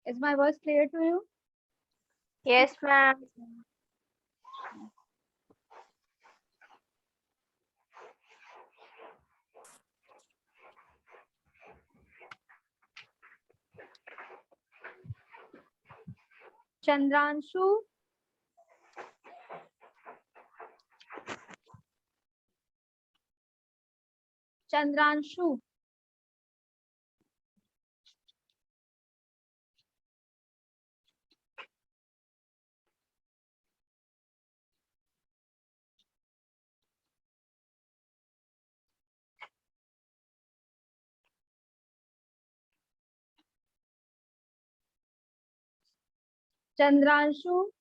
Is my voice clear to you? Yes, ma'am. Chandranshu, Chandranshu, Chandranshu,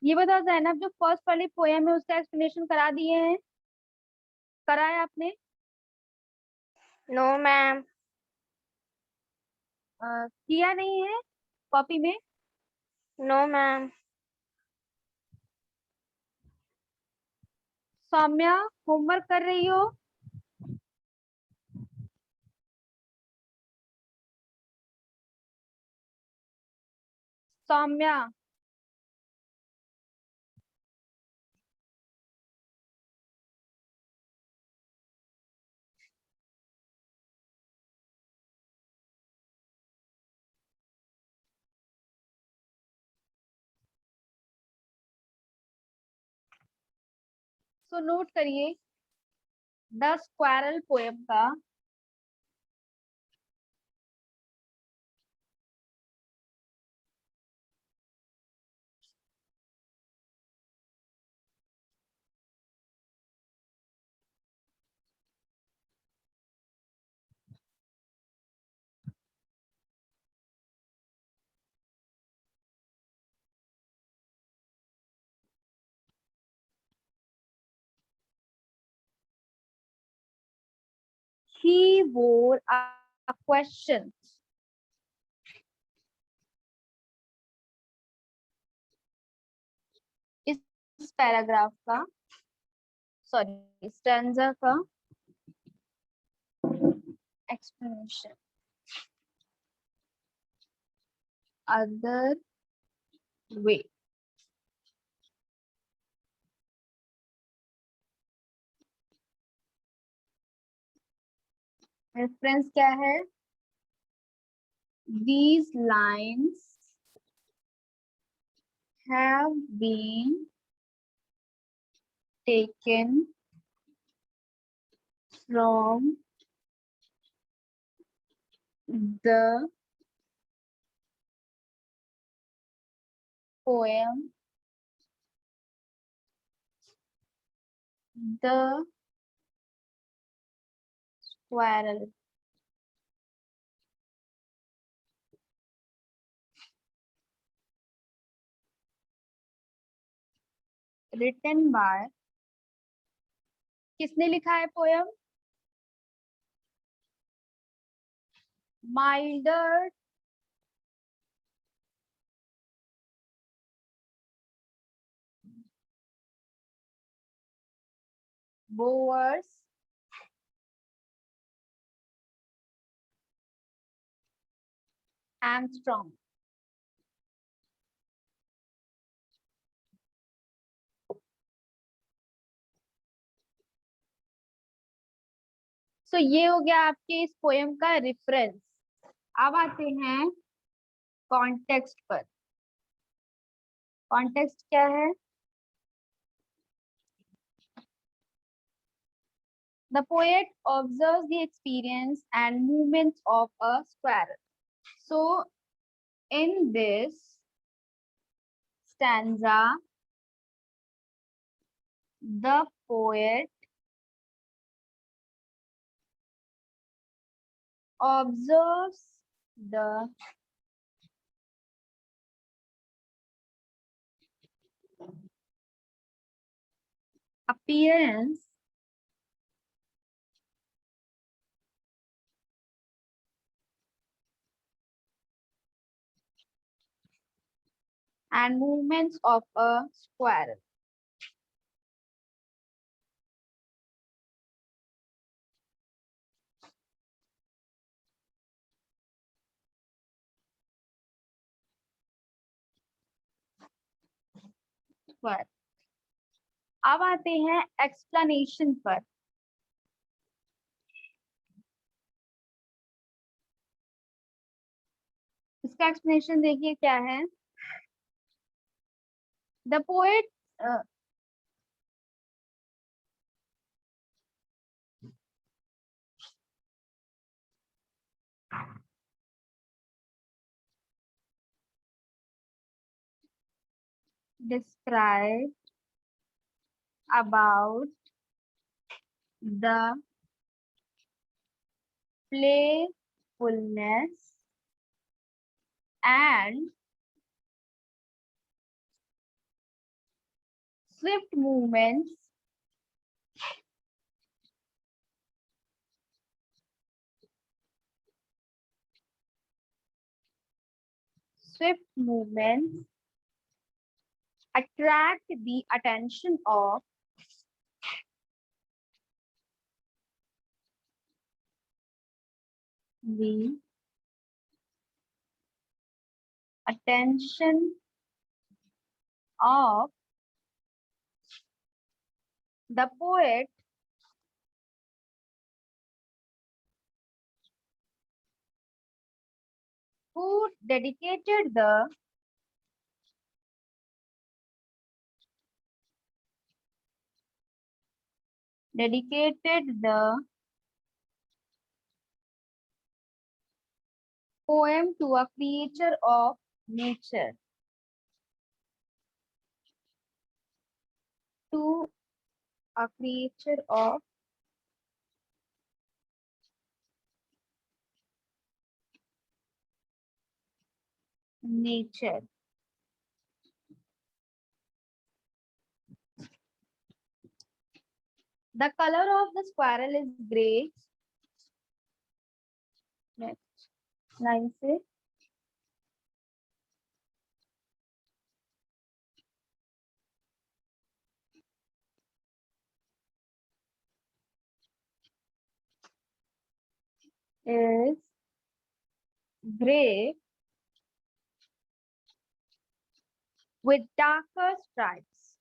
ये बताओ जैनब, जो first वाली पोएम है उसका एक्सप्लेनेशन करा दिए हैं? कराया आपने? No ma'am. किया नहीं है कॉपी में? No ma'am. सौम्या, होमवर्क कर रही हो? सौम्या, सो नोट करिए द स्क्वारल पोएम का he wore a question. इस पैराग्राफ का, सॉरी स्टैंजा का एक्सप्लेनेशन अदर वे। रेफरेंस क्या है? These lines have been taken from the poem The Squirrel. Written by, किसने लिखा है poem? Mildred Bowers Armstrong. So ये हो गया आपके इस पोयम का रेफरेंस। अब आते हैं कॉन्टेक्स्ट पर। कॉन्टेक्स्ट क्या है? The poet observes the experience and movements of a squirrel. So, in this stanza, the poet observes the appearance and movements of a squirrel. square. अब आते हैं explanation पर. इसका explanation देखिए क्या है. The poet described about the playfulness and swift movements attract the attention of the attention of the poet who dedicated the poem to a creature of nature. To a creature of nature. The color of the squirrel is gray. Next line से is gray with darker stripes.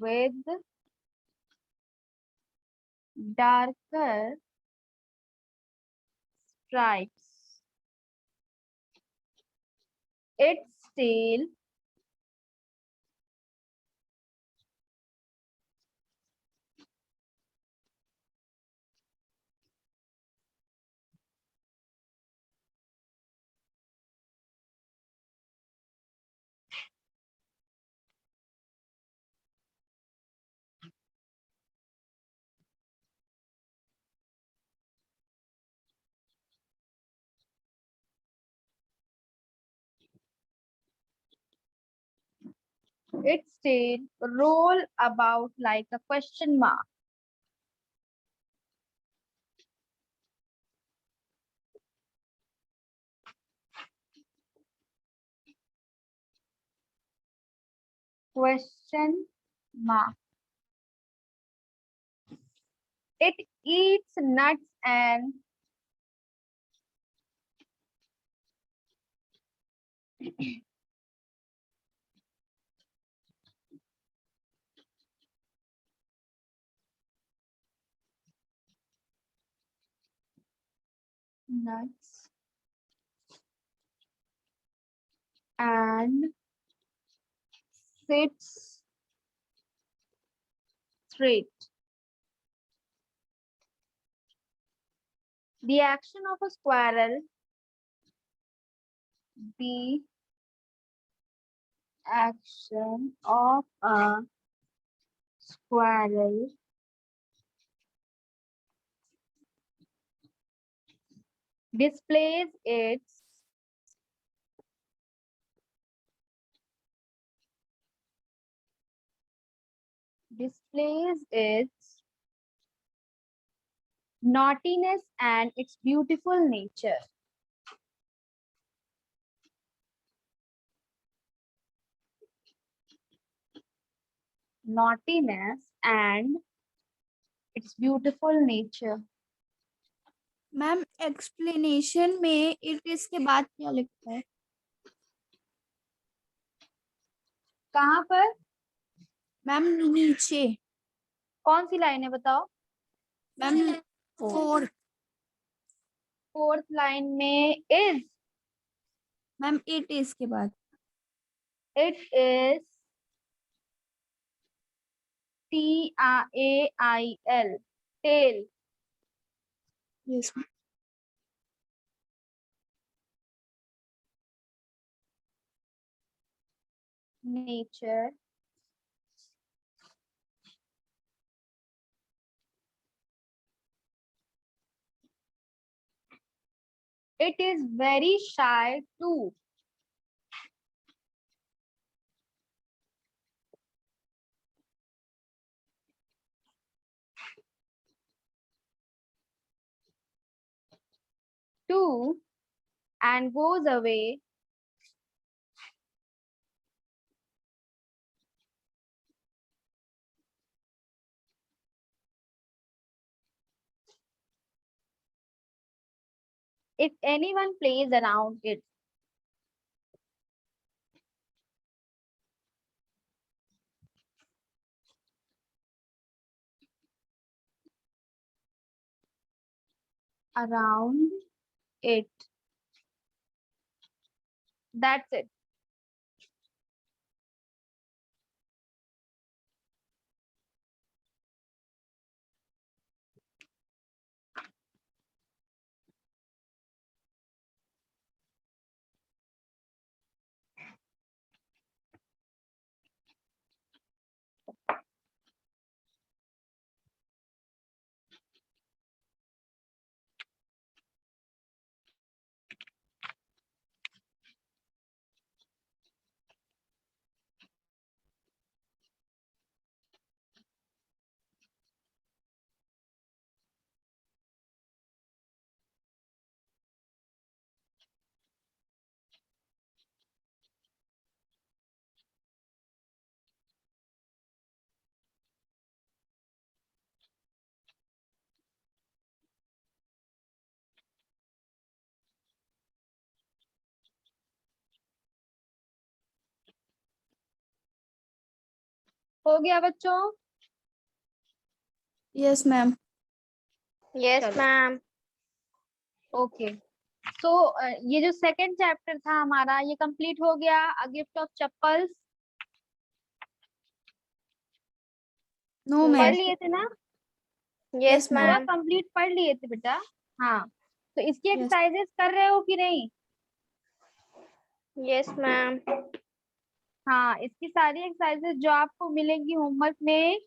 With darker stripes. Its tail roll about like a question mark. Question mark. It eats nuts and nuts and sits straight. The action of a squirrel. The action of a squirrel displays its naughtiness and its beautiful nature. Naughtiness and its beautiful nature. Ma'am explanation में it is के बाद क्या लिखता है? कहाँ पर? Ma'am नीचे। कौन सी लाइन है बताओ? मैम 4। फोर्थ लाइन में इज, मैम 8 is के बाद। It is, TAIL, tail. Yes ma'am. Nature it is very shy too. Too, and goes away if anyone plays around it. Around it. That's it. हो गया बच्चों? Yes ma'am. Yes, चलो, ma'am. Okay. तो ये जो second chapter था हमारा ये कंप्लीट हो गया। A gift of chappals no पढ़ मैम। लिए थे ना? Yes, Yes, ma'am. पूरा ma'am. कंप्लीट पढ़ लिए थे बेटा? हाँ, तो इसकी Yes. एक्सरसाइजेस कर रहे हो कि नहीं? Yes, ma'am. हाँ, इसकी सारी एक्सरसाइजेस जो आपको मिलेंगी होमवर्क में,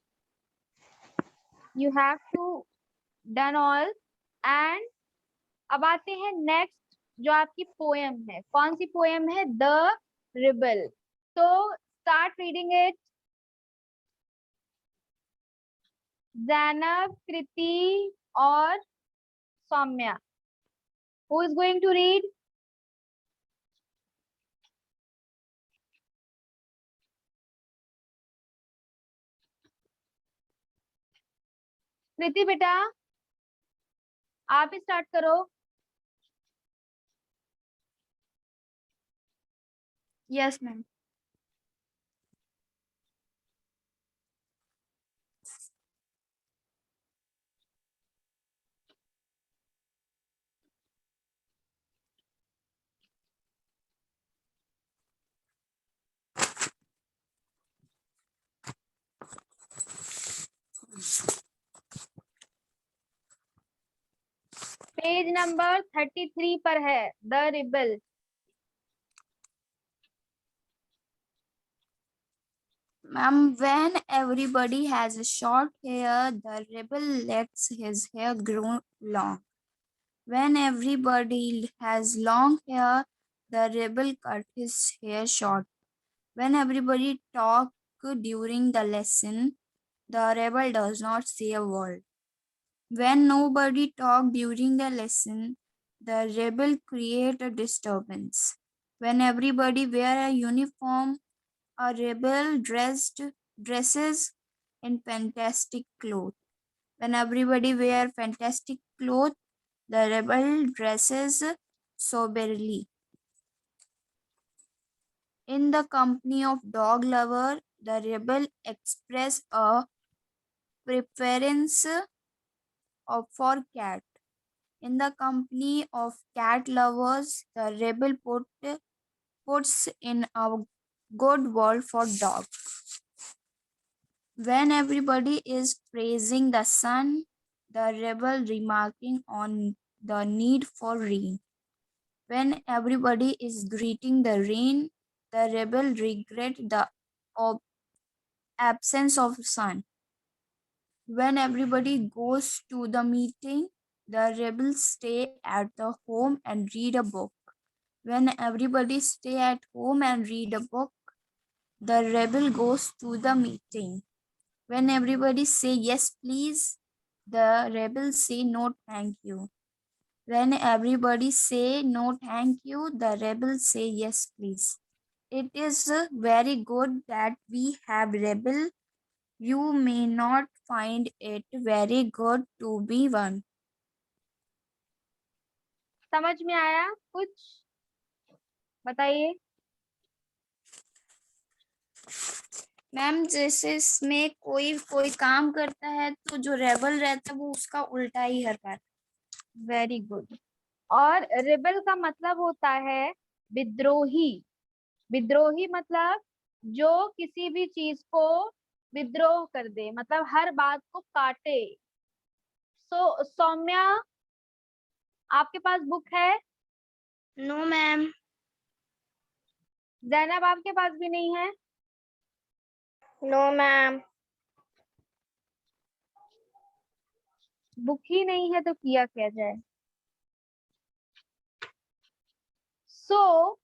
you have to done all. And अब आते हैं नेक्स्ट, जो आपकी पोएम है। कौन सी पोएम है? The rebel. तो start reading it. Zainab, Kriti और Saumya, who is going to read? Kriti बेटा, आप ही स्टार्ट करो। Yes, ma'am. पेज नंबर 33 पर है the rebel. Ma'am, when everybody has a short hair, the rebel lets his hair grow long. When everybody has long hair, the rebel cut his hair short. When everybody talk during the lesson, the rebel does not say a word. When nobody talk during the lesson, the rebel create a disturbance. When everybody wear a uniform, a rebel dresses in fantastic clothes. When everybody wear fantastic clothes, the rebel dresses soberly. In the company of dog lover, the rebel express a preference for cat. In the company of cat lovers, the rebel puts in a good word for dog. When everybody is praising the sun, the rebel remarking on the need for rain. When everybody is greeting the rain, the rebel regret the absence of sun. When everybody goes to the meeting, the rebels stay at the home and read a book. When everybody stay at home and read a book, the rebel goes to the meeting. When everybody say yes please, the rebels say no thank you. When everybody say no thank you, the rebels say yes please. It is very good that we have rebel. You may not find it very good to be one. समझ में आया कुछ? बताइए। Ma'am जैसे इसमें कोई कोई काम करता है तो जो रेबल रहता है वो उसका उल्टा ही हर बार। Very good. और रिबल का मतलब होता है विद्रोही। विद्रोही मतलब जो किसी भी चीज को विद्रोह कर दे, मतलब हर बात को काटे। सो सौम्या, आपके पास बुक है? No ma'am. जैनब, आपके पास भी नहीं है? No ma'am. बुक ही नहीं है तो किया क्या जाए? So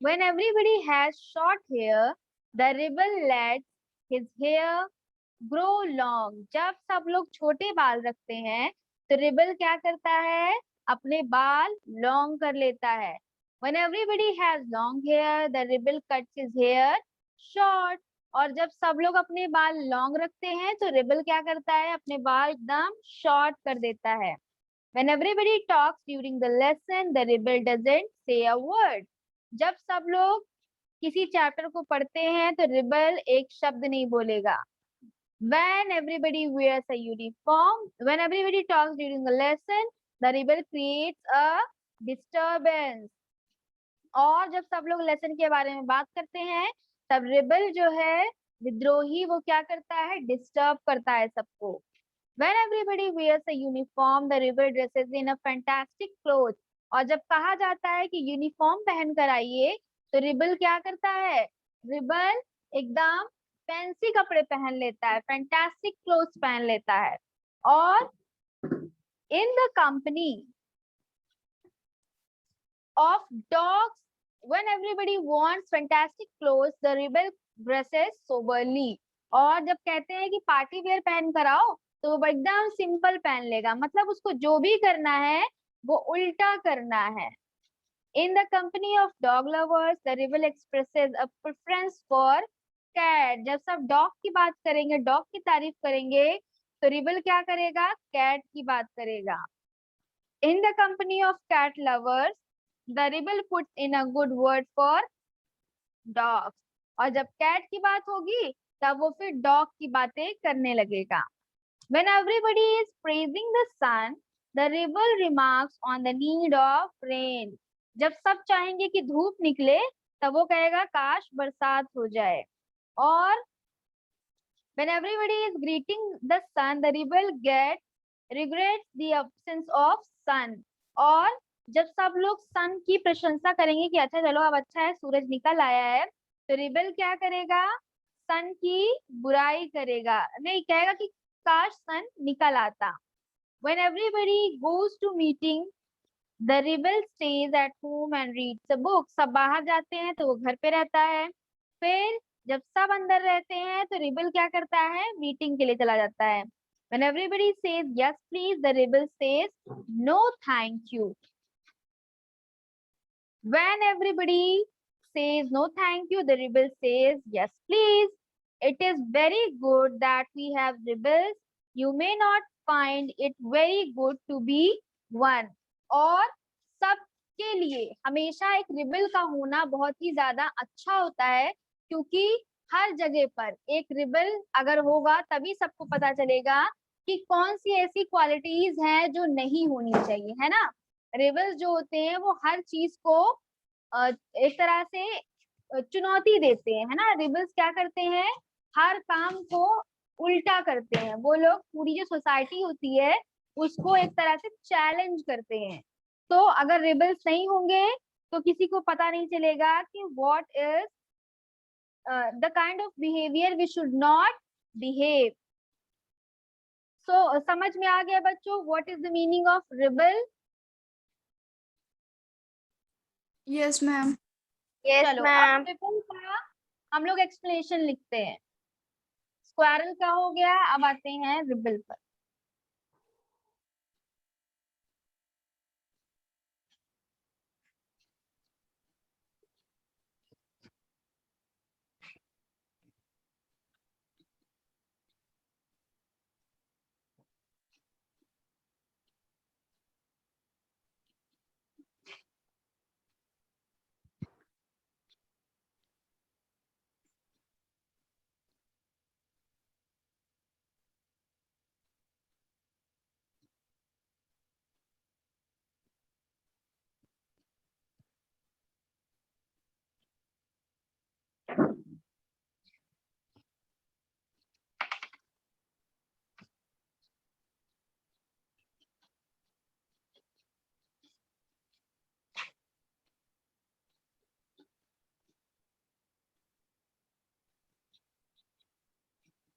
when everybody has short hair, the rebel lets his hair grow long. जब सब लोग छोटे बाल रखते हैं तो रिबल क्या करता है? अपने बाल लॉन्ग कर लेता है। When everybody has long hair, the rebel cuts his hair short. और जब सब लोग अपने बाल लॉन्ग रखते हैं तो रिबल क्या करता है? अपने बाल एकदम शॉर्ट कर देता है। When everybody talks during the lesson, the rebel doesn't say a word. जब सब लोग किसी चैप्टर को पढ़ते हैं तो रिबल एक शब्द नहीं बोलेगा। When everybody wears a uniform, when everybody talks during the lesson, the rebel creates a disturbance. और जब सब लोग लेसन के बारे में बात करते हैं तब रिबल जो है विद्रोही, वो क्या करता है? डिस्टर्ब करता है सबको। When everybody wears a uniform, the rebel dresses in a fantastic clothes. और जब कहा जाता है कि यूनिफॉर्म पहन कर आइए तो रिबल क्या करता है? रिबल एकदम फैंसी कपड़े पहन लेता है, फैंटास्टिक क्लोथ्स पहन लेता है। और in the company of dogs, when everybody wants fantastic clothes, the rebel dresses soberly. और जब कहते हैं कि पार्टी वेयर पहन कर आओ तो वो एकदम सिंपल पहन लेगा, मतलब उसको जो भी करना है वो उल्टा करना है। In the company of dog lovers, the rebel expresses a preference for cat. जब सब डॉग की बात करेंगे, डॉग की तारीफ करेंगे तो रिबल क्या करेगा? कैट की बात करेगा। In the company of cat lovers, the rebel puts in a good word for dogs. और जब कैट की बात होगी तब वो फिर डॉग की बातें करने लगेगा। When everybody is praising the sun, the rebel remarks on the need of rain. जब सब चाहेंगे कि धूप निकले तब वो कहेगा काश बरसात हो जाए। और when everybody is greeting the sun, the rebel regrets the absence of sun. और जब सब लोग सन की प्रशंसा करेंगे कि अच्छा चलो अब अच्छा है, सूरज निकल आया है, तो रिबल क्या करेगा? सन की बुराई करेगा, नहीं कहेगा कि काश सन निकल आता। When everybody goes to meeting, the rebel stays at home and reads a book. सब बाहर जाते हैं तो वो घर पे रहता है। फिर जब सब अंदर रहते हैं तो रिबल क्या करता है? मीटिंग के लिए चला जाता है। When everybody says yes please, the rebel says no thank you. When everybody says no thank you, the rebel says yes please. It is very good that we have rebels. You may not find it very good to be one. और सब के लिए हमेशा एक rebel का होना बहुत ही ज्यादा अच्छा होता है, क्योंकि हर जगह पर एक रिबल अगर होगा तभी सबको पता चलेगा कि कौन सी ऐसी क्वालिटीज हैं जो नहीं होनी चाहिए, है ना। रिबल्स जो होते हैं वो हर चीज को एक तरह से चुनौती देते हैं, है ना। रिबल्स क्या करते हैं, हर काम को उल्टा करते हैं। वो लोग पूरी जो सोसाइटी होती है उसको एक तरह से चैलेंज करते हैं। तो अगर रिबल्स नहीं होंगे तो किसी को पता नहीं चलेगा कि what is the kind of behaviour we should not behave. So समझ में आ गया बच्चों, what is the meaning of rebel. Yes, ma'am. Yes, चलो अब ma'am. रिबल का हम लोग एक्सप्लेनेशन लिखते हैं। स्क्वायरल का हो गया, अब आते हैं रिबल पर।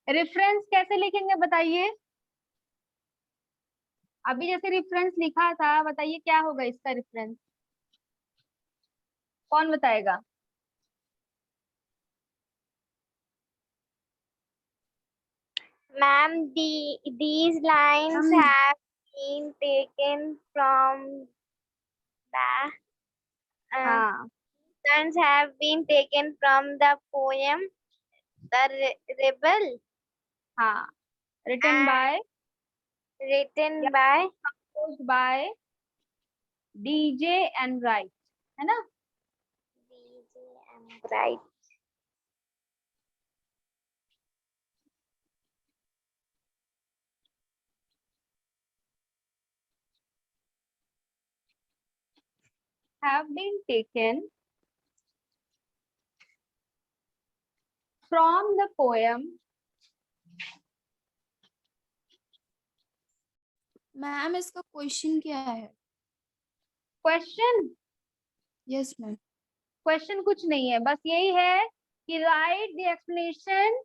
रेफरेंस कैसे लिखेंगे बताइए। अभी जैसे रेफरेंस लिखा था, बताइए क्या होगा इसका रेफरेंस, कौन बताएगा। Ma'am, these lines Ma'am, have been taken from the uh, हाँ lines have been taken from the poem The Rebel हाँ, रिटन and बाय written या by composed by DJ and Wright, है ना। DJ and Wright. Have been taken from the poem. Ma'am इसका question क्या है? Question, yes ma'am. Question कुछ नहीं है, बस यही है कि write the explanation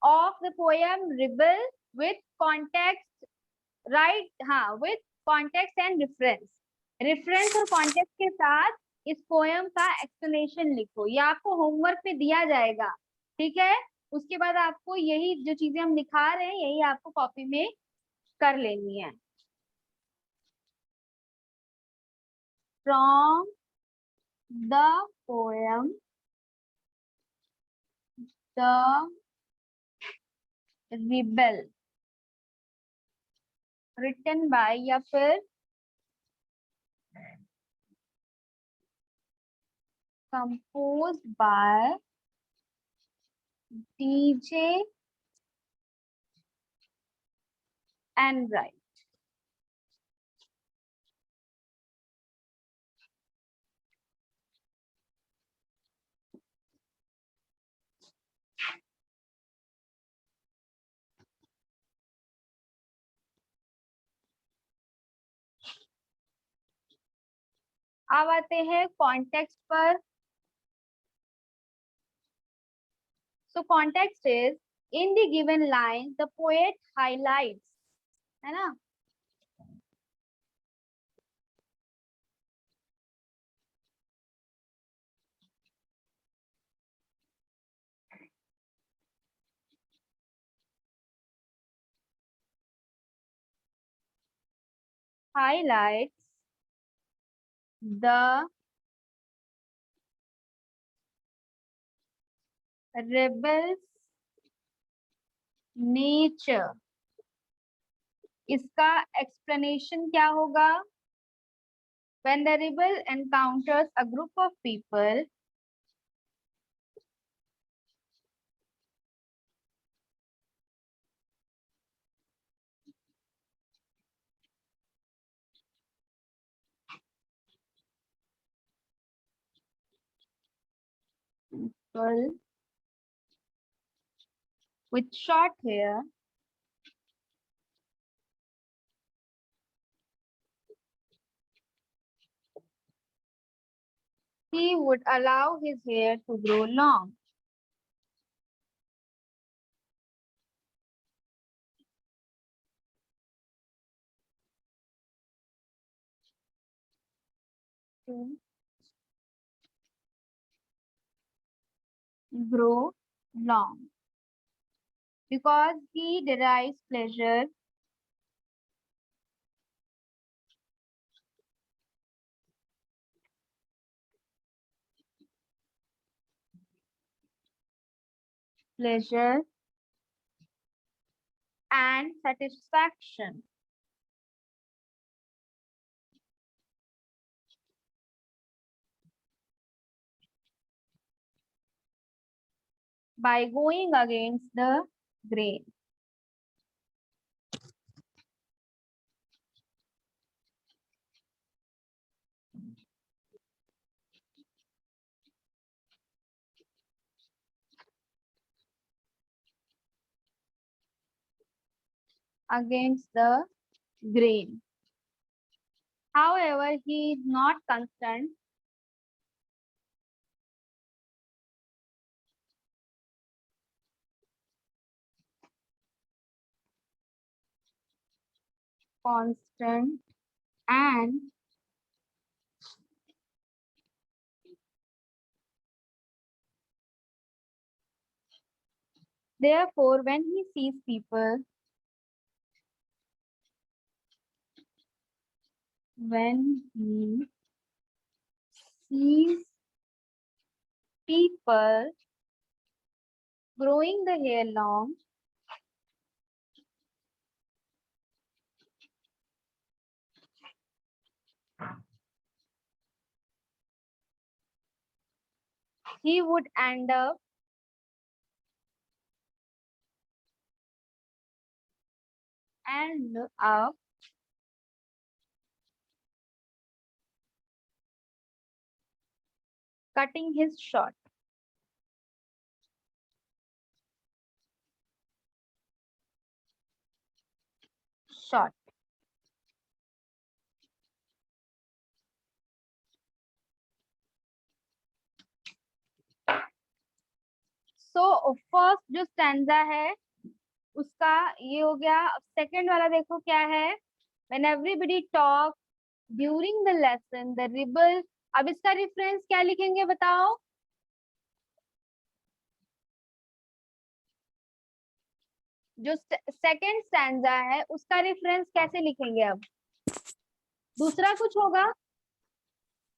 of the poem rebel with context, right, हाँ, with context and reference. Reference और कॉन्टेक्स्ट के साथ इस पोएम का एक्सप्लेनेशन लिखो। ये आपको होमवर्क पे दिया जाएगा, ठीक है। उसके बाद आपको यही जो चीजें हम दिखा रहे हैं यही आपको कॉपी में कर लेनी है। From the poem the rebel, written by या फिर composed by DJ and Wright। अब आते हैं कॉन्टेक्स्ट पर। So context is in the given line the poet highlights, है ना। Highlights the rebel's nature। इसका एक्सप्लेनेशन क्या होगा, When the rebel encounters a group of people, people with short hair, he would allow his hair to grow long. To grow long because he derives pleasure pleasure and satisfaction by going against the grain. Against the grain. However, he is not constant constant and therefore when he sees people when he sees people growing the hair long, he would end up cutting his short. Short. So first जो stanza है उसका ये हो गया. Second वाला देखो क्या है. When everybody talk during the lesson, the rebel. अब इसका रेफरेंस क्या लिखेंगे बताओ. जो सेकंड स्टैंजा है उसका रेफरेंस कैसे लिखेंगे. अब दूसरा कुछ होगा.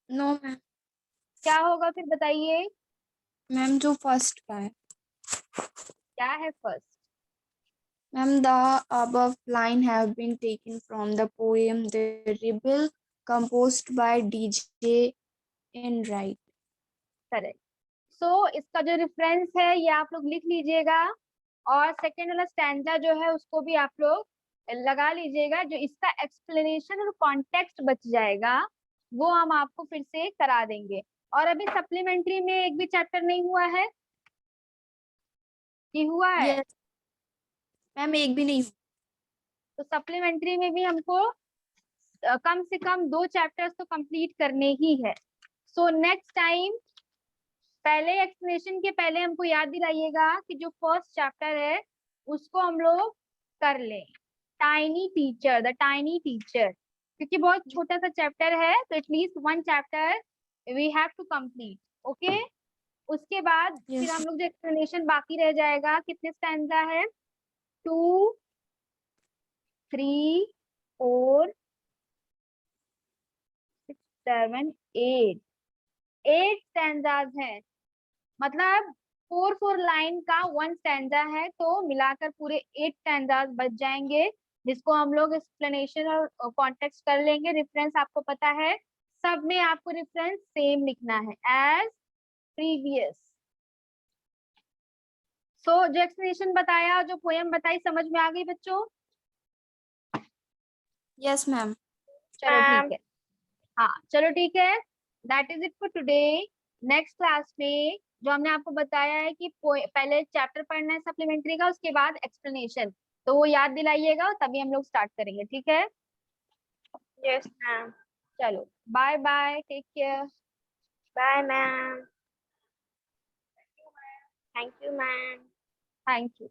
No ma'am. क्या होगा फिर बताइए. मैम जो फर्स्ट का है. क्या है first. Ma'am, the above line have been taken from the poem The Rebel, composed by D.J. Enright. Correct. So इसका जो रेफरेंस है ये आप लोग लिख लीजिएगा और सेकेंड वाला स्टैंजा जो है उसको भी आप लोग लगा लीजिएगा. जो इसका एक्सप्लेनेशन और कॉन्टेक्स्ट बच जाएगा वो हम आपको फिर से करा देंगे. और अभी सप्लीमेंट्री में एक भी चैप्टर नहीं हुआ है कि हुआ है. Yes. मैम एक भी नहीं. तो सप्लीमेंट्री में भी हमको कम से कम 2 चैप्टर्स तो कंप्लीट करने ही है. सो नेक्स्ट टाइम पहले एक्सप्लेनेशन के पहले हमको याद दिलाइएगा कि जो फर्स्ट चैप्टर है उसको हम लोग कर लें. Tiny teacher, the tiny teacher, क्योंकि बहुत छोटा सा चैप्टर है तो at least 1 chapter we have to complete. Okay. उसके बाद फिर हम लोग जो एक्सप्लेनेशन बाकी रह जाएगा. कितने स्टैंजा है. 2 3 4 6 7 8 8 स्टैंजाज हैं. मतलब 4 लाइन का 1 स्टैंजा है तो मिलाकर पूरे 8 स्टैंजाज बच जाएंगे जिसको हम लोग एक्सप्लेनेशन और कॉन्टेक्स्ट कर लेंगे. रेफरेंस आपको पता है सब में आपको रेफरेंस सेम लिखना है एज प्रीवियस। सो जो एक्सप्लेनेशन बताया, जो पोएम बताई, समझ में आ गई बच्चों? Yes ma'am. चलो ठीक है, हाँ चलो ठीक है, that is it for today. Next class में जो हमने आपको बताया है कि पहले चैप्टर पढ़ना है सप्लीमेंट्री का, उसके बाद एक्सप्लेनेशन, तो वो याद दिलाइएगा, तभी हम लोग स्टार्ट करेंगे, ठीक है? Yes, ma'am. चलो bye bye, take care. Bye, ma'am. Thank you, ma'am. Thank you.